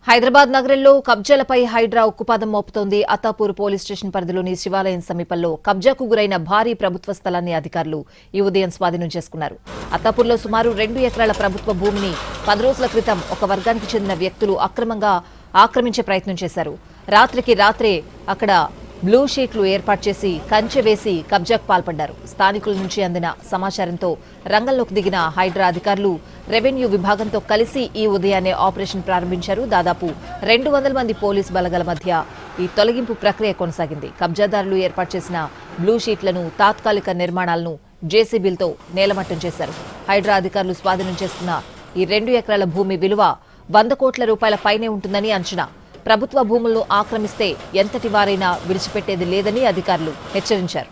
హైదరాబాద్ నగరంలో కబ్జాలపై హైడ్రా ఉక్కుపాదం మోపుతోంది. Attapur police station పరిధిలోని శివాలయం సమీపంలో కబ్జాకు గురైన భారీ ప్రభుత్వ స్థలాన్ని అధికారులు ఈ ఉదయం స్వాధీనం చేసుకున్నారు. అత్తాపూర్లో సుమారు 2 ఎకరాల ప్రభుత్వ భూమిని 10 రోజుల క్రితం ఒక వర్గానికి చెందిన వ్యక్తులు అక్రమంగా ఆక్రమించే ప్రయత్నం చేశారు. రాత్రికి రాత్రే అక్కడ బ్లూ షీట్లు ఏర్పాటు చేసి కంచె వేసి కబ్జాకు పాల్పడ్డారు. స్థానికుల నుంచి అందిన సమాచారంతో రంగంలోకి దిగిన హైడ్రా అధికారులు రెవెన్యూ విభాగంతో కలిసి ఈ ఉదయాన్నే ఆపరేషన్ ప్రారంభించారు. దాదాపు 200 మంది పోలీస్ బలగాల మధ్య ఈ తొలగింపు ప్రక్రియ కొనసాగింది. కబ్జాదారులు ఏర్పాటు చేసిన బ్లూ షీట్లను, తాత్కాలిక నిర్మాణాలను జేసీబీలతో నేలమట్టం చేశారు. హైడ్రా అధికారులు స్వాధీనం చేసుకున్న ఈ 2 ఎకరాల భూమి విలువ 100 కోట్ల రూపాయల పైనే ఉంటుందని అంచనా. ప్రభుత్వ భూములను ఆక్రమిస్తే ఎంతటి వారైనా విడిచిపెట్టేది లేదని అధికారులు హెచ్చరించారు.